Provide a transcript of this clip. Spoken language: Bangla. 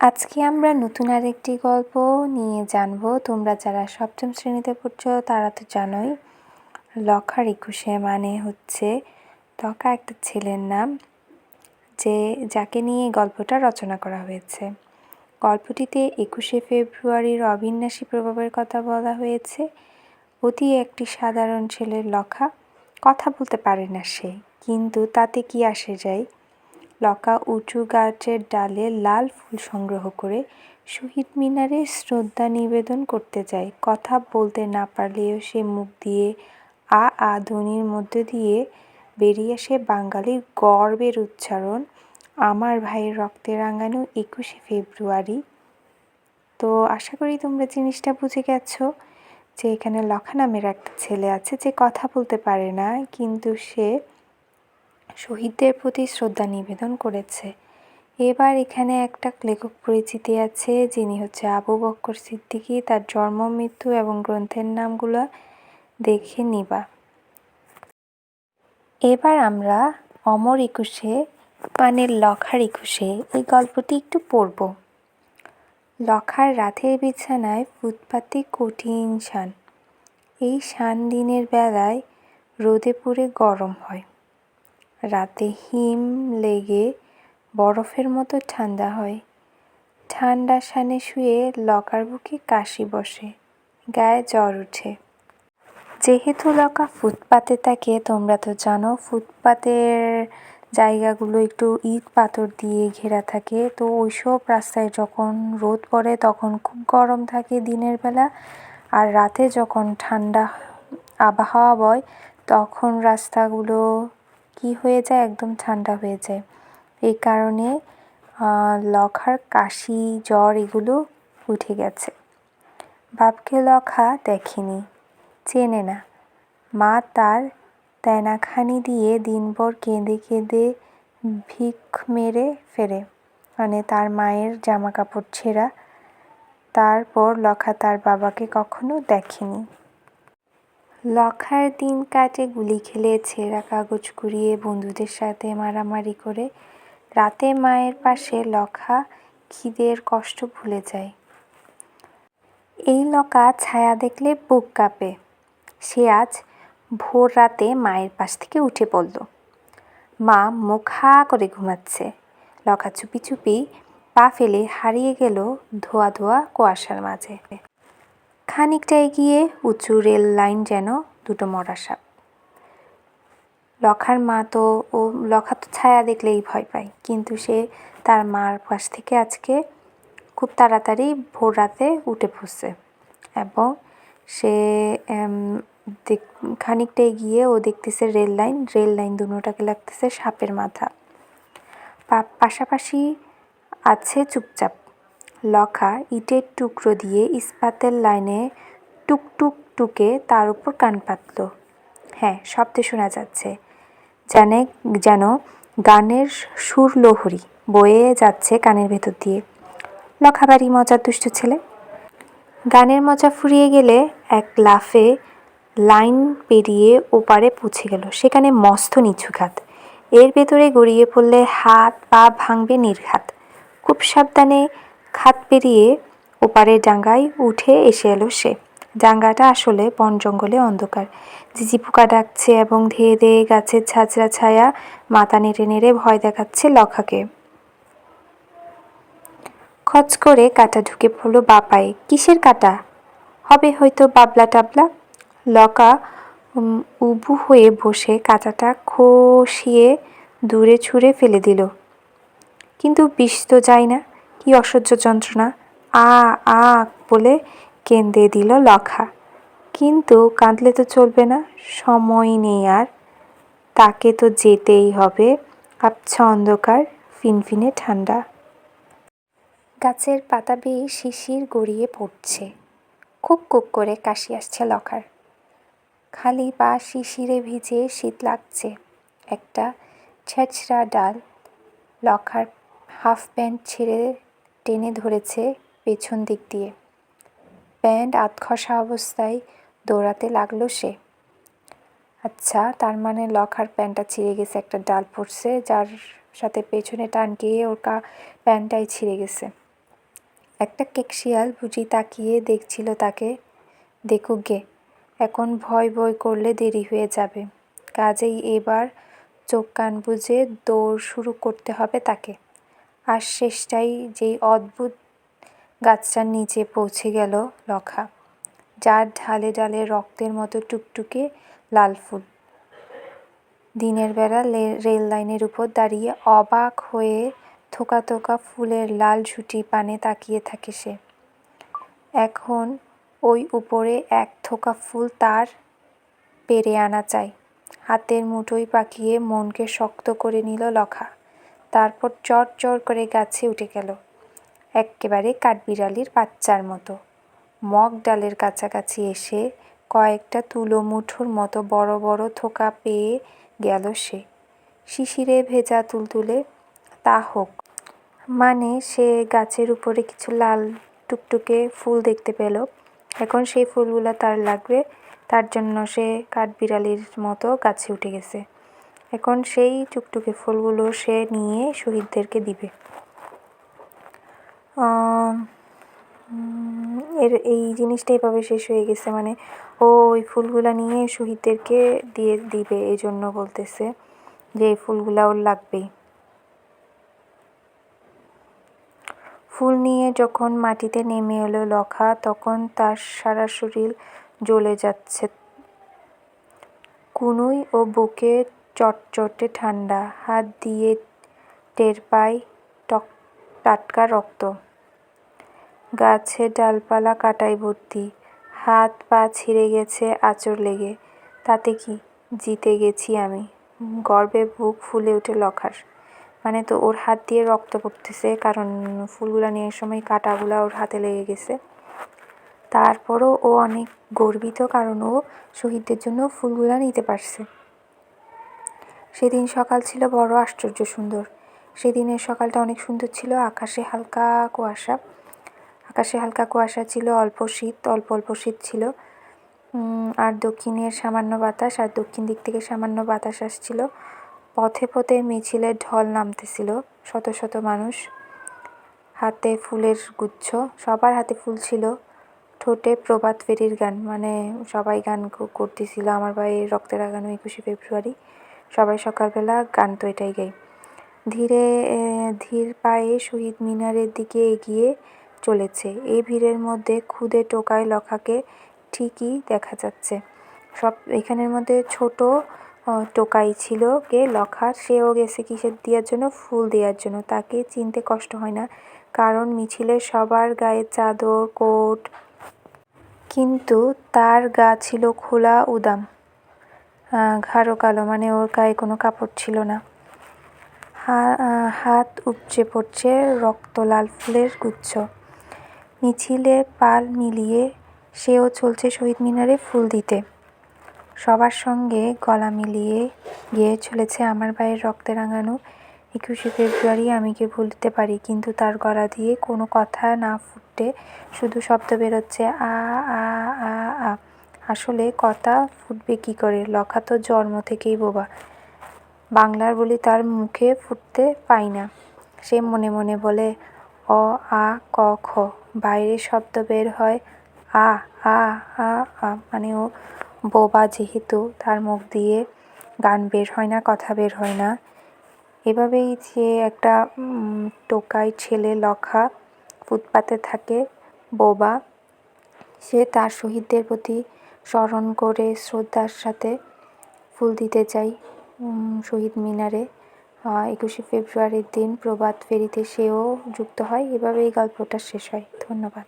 আজকে আমরা নতুন আরেকটি গল্প নিয়ে জানবো। তোমরা যারা সপ্তম শ্রেণীতে পড়ছো তারা তো জানোই লখার একুশে মানে হচ্ছে ত্বকা একটা ছেলের নাম যাকে নিয়ে গল্পটা রচনা করা হয়েছে। গল্পটিতে 21শে ফেব্রুয়ারির অবিনাশী প্রভাবের কথা বলা হয়েছে। অতি একটি সাধারণ ছেলের লখা, কথা বলতে পারে না সে, কিন্তু তাতে কি আসে যায়। লখা উঁচু গাছের ডালে লাল ফুল সংগ্রহ করে শহীদ মিনারে শ্রদ্ধা নিবেদন করতে যায়। কথা বলতে না পারলেও সে মুখ দিয়ে আ ধ্বনির মধ্য দিয়ে বেরিয়ে আসে বাঙালির গর্বের উচ্চারণ, আমার ভাইয়ের রক্তে রাঙানো 21শে ফেব্রুয়ারি। তো আশা করি তোমরা জিনিসটা বুঝে গেছো যে এখানে লখা নামের একটা ছেলে আছে যে কথা বলতে পারে না, কিন্তু সে শহীদদের প্রতি শ্রদ্ধা নিবেদন করেছে। এবার এখানে একটা লেখক পরিচিতি আছে, যিনি হচ্ছে আবু বকর সিদ্দিকী। তার জন্ম, মৃত্যু এবং গ্রন্থের নামগুলো দেখে নিবা। এবার আমরা অমর একুশে মানে লখার একুশে এই গল্পটি একটু পড়ব। লখার রাতের বিছানায় ফুটপাতে কঠিন শান। এই শান দিনের বেলায় রোদে পুড়ে গরম হয়, রাতে হিম লেগে বরফের মতো ঠান্ডা হয়। ঠান্ডা শানে শুয়ে লখার বুকে কাশি বসে, গায়ে জ্বর ওঠে। যেহেতু লখা ফুটপাতে থাকে, তোমরা তো জানো ফুটপাতের জায়গাগুলো একটু ইট পাথর দিয়ে ঘেরা থাকে, তো ওইসব রাস্তায় যখন রোদ পড়ে তখন খুব গরম থাকে দিনের বেলা, আর রাতে যখন ঠান্ডা আবহাওয়া বয় তখন রাস্তাগুলো কি হয়ে যায়, একদম ঠান্ডা হয়ে যায়। এই কারণে লখার কাশি জ্বর এগুলো উঠে গেছে। বাপকে লখা দেখেনি, চেনে না। মা তার তেনাখানি দিয়ে দিনভর কেঁদে কেঁদে ভিখ মেরে ফেরে, মানে তার মায়ের জামা কাপড় ছেঁড়া। তারপর লখা তার বাবাকে কখনো দেখেনি। লখার দিন কাটে গুলি খেলে, ছেঁড়া কাগজ কুড়িয়ে, বন্ধুদের সাথে মারামারি করে। রাতে মায়ের পাশে লখা খিদের কষ্ট ভুলে যায়। এই লখা ছায়া দেখলে বুক কাঁপে। সে আজ ভোর রাতে মায়ের পাশ থেকে উঠে পড়ল। মা মুখ হা করে ঘুমাচ্ছে। লখা চুপি চুপি পা ফেলে হারিয়ে গেল ধোয়া ধোয়া কুয়াশার মাঝে। খানিকটা এগিয়ে উঁচু রেল লাইন যেন দুটো মরা সাপ। লখা তো ছায়া দেখলেই ভয় পায়, কিন্তু সে তার মার পাশ থেকে আজকে খুব তাড়াতাড়ি ভোর রাতে উঠে পড়ছে এবং সে খানিকটা এগিয়ে ও দেখতেছে রেল লাইন দুটোটাকে লাগতেছে সাপের মাথা। পাশাপাশি আছে চুপচাপ। লখা ইটের টুকরো দিয়ে ইস্পাতের লাইনে টুকটুক টুকে তার উপর কান পাতল। হ্যাঁ, শব্দ শোনা যাচ্ছে, যেন গানের সুরলহরী বয়ে যাচ্ছে কানের ভেতর দিয়ে। লখা বাড়ি মজার দুষ্ট ছেলে। গানের মজা ফুরিয়ে গেলে এক লাফে লাইন পেরিয়ে ওপারে পৌঁছে গেল। সেখানে মস্ত নিচু খাত, এর ভেতরে গড়িয়ে পড়লে হাত পা ভাঙবে নির্ঘাত। খুব সাবধানে খাত পেরিয়ে ওপারের ডাঙ্গায় উঠে এসে এলো সে। ডাঙ্গাটা আসলে বন জঙ্গলে অন্ধকার। ঝিঝি পোকা ডাকছে এবং ধেয়ে ধেয়ে গাছের ঝাঁঝরা ছায়া মাথা নেড়ে নেড়ে ভয় দেখাচ্ছে লখাকে। খচ করে কাঁটা ঢুকে পড়ল বাপায়ে। কিসের কাঁটা হবে, হয়তো বাবলা টাবলা। লখা উবু হয়ে বসে কাঁটাটা খসিয়ে দূরে ছুঁড়ে ফেলে দিল, কিন্তু বিষ তো যায় না। কি অসহ্য যন্ত্রণা! আ আ বলে কেঁদে দিল লখা। কিন্তু কাঁদলে তো চলবে না, সময় নেই আর। তাকে তো যেতেই হবে। আবছা অন্ধকার, ফিনফিনে ঠান্ডা। গাছের পাতা বেয়ে শিশির গড়িয়ে পড়ছে। খুব খুব করে কাশি আসছে লখার। খালি পা শিশিরে ভিজে শীত লাগছে। একটা ছেঁচড়া ডাল লখার হাফ প্যান্ট ছেড়ে টেনে ধরেছে পেছন দিক দিয়ে। প্যান্ট আধখসা অবস্থায় দৌড়াতে লাগলো সে। আচ্ছা, তার মানে লখার প্যান্টটা ছিঁড়ে গেছে, একটা ডাল পড়ছে যার সাথে পেছনে টান গিয়ে ওর প্যান্টটাই ছিঁড়ে গেছে। একটা কেকশিয়াল বুঝি তাকিয়ে দেখছিল তাকে। দেখুক গে, এখন ভয় ভয় করলে দেরি হয়ে যাবে, কাজেই এবার চোখ কান বুজে দৌড় শুরু করতে হবে তাকে। আর শেষটাই যেই অদ্ভুত গাছটার নিচে পৌঁছে গেল লখা, যার ঢালে ঢালে রক্তের মতো টুকটুকে লাল ফুল। দিনের বেলা রেল লাইনের উপর দাঁড়িয়ে অবাক হয়ে থোকা থোকা ফুলের লাল ঝুঁটি পানে তাকিয়ে থাকে সে। এখন ওই উপরে এক থোকা ফুল তার পেরে আনা চাই। হাতের মুঠোয় পাকিয়ে মনকে শক্ত করে নিল লখা। তারপর চট চট করে গাছে উঠে গেল, এক্কেবারে কাঠবিড়ালির বাচ্চার মতো। মগ ডালের কাছাকাছি এসে কয়েকটা তুলো মুঠোর মতো বড় বড় থোকা পেয়ে গেল সে। শিশিরে ভেজা তুলতুলে তা হোক, মানে সে গাছের উপরে কিছু লাল টুকটুকে ফুল দেখতে পেল। এখন সেই ফুলগুলো তার লাগবে, তার জন্য সে কাঠবিড়ালির মতো গাছে উঠে গেছে। এখন সেই টুকটুকে ফুলগুলো সে নিয়ে শহীদদেরকে দিবে। এই জিনিসটা এভাবে শেষ হয়ে গেছে, মানে ও ওই ফুলগুলা নিয়ে শহীদদেরকে দিয়ে দিবে, এই জন্য বলতেছে যে এই ফুলগুলা ওর লাগবেই। ফুল নিয়ে যখন মাটিতে নেমে এলো লখা, তখন তার সারা শরীর জ্বলে যাচ্ছে। কনুই ও বুকে চটচটে ঠান্ডা, হাত দিয়ে টের পায় টাটকা রক্ত। গাছে ডালপালা কাঁটায় ভর্তি, হাত পা ছিঁড়ে গেছে আঁচড় লেগে। তাতে কি, জিতে গেছি আমি। গর্বে বুক ফুলে ওঠে লখার। মানে তো ওর হাত দিয়ে রক্ত পড়তেছে, কারণ ফুলগুলা নেওয়ার সময় কাঁটাগুলা ওর হাতে লেগে গেছে। তারপরও ও অনেক গর্বিত, কারণ ও শহীদদের জন্য ফুলগুলা নিতে পারছে। সেদিন সকাল ছিল বড় আশ্চর্য সুন্দর। সেদিনের সকালটা অনেক সুন্দর ছিল। আকাশে হালকা কুয়াশা ছিল, অল্প অল্প শীত ছিল। আর দক্ষিণের সামান্য বাতাস, আর দক্ষিণ দিক থেকে সামান্য বাতাস আসছিল। পথে পথে মিছিলের ঢল নামতেছিল, শত শত মানুষ, হাতে ফুলের গুচ্ছ, সবার হাতে ফুল ছিল, ঠোঁটে প্রভাত ফেরির গান, মানে সবাই গান করতেছিল আমার ভাইয়ের রক্তে রাঙানো 21শে ফেব্রুয়ারি। সবাই সকালবেলা গান তো এটাই গাই। ধীর পায়ে শহীদ মিনারের দিকে এগিয়ে চলেছে। এই ভিড়ের মধ্যে খুদে টোকাই লখাকে ঠিকই দেখা যাচ্ছে। এখানের মধ্যে ছোট টোকাই ছিল কে, লখা। সেও গেছে কিসের দেওয়ার জন্য? ফুল দেওয়ার জন্য। তাকে চিনতে কষ্ট হয় না, কারণ মিছিলের সবার গায়ে চাদর কোট, কিন্তু তার গা ছিল খোলা উদাম, ঘাড়ো কালো, মানে ওর গায়ে কোনো কাপড় ছিল না। হাত উপচে পড়ছে রক্ত লাল ফুলের গুচ্ছ। মিছিলে পাল মিলিয়ে সেও চলছে শহীদ মিনারে ফুল দিতে। সবার সঙ্গে গলা মিলিয়ে গেয়ে চলেছে আমার ভাইয়ের রক্তে রাঙানো 21শে ফেব্রুয়ারি। আমি কি ভুলতে পারি, কিন্তু তার গলা দিয়ে কোনো কথা না ফুটে শুধু শব্দ বেরোচ্ছে, আ আ আ আ। আসলে কথা ফুটবে কি করে? লখা তো জন্ম থেকেই বোবা, বাংলার বলি তার মুখে ফুটতে পায় না। সে মনে মনে বলে অ আ ক খ, বাইরে শব্দ বের হয় আ আ আ আ। মানে ও বোবা, যেহেতু তার মুখ দিয়ে গান বের হয় না, কথা বের হয় না। এভাবেই যে একটা টোকাই ছেলে লখা ফুটপাতে থাকে, বোবা, সে তার শহীদদের প্রতি স্মরণ করে শ্রদ্ধার সাথে ফুল দিতে চাই শহীদ মিনারে। 21শে ফেব্রুয়ারির দিন প্রভাত ফেরিতে সেও যুক্ত হয়। এভাবেই গল্পটা শেষ হয়। ধন্যবাদ।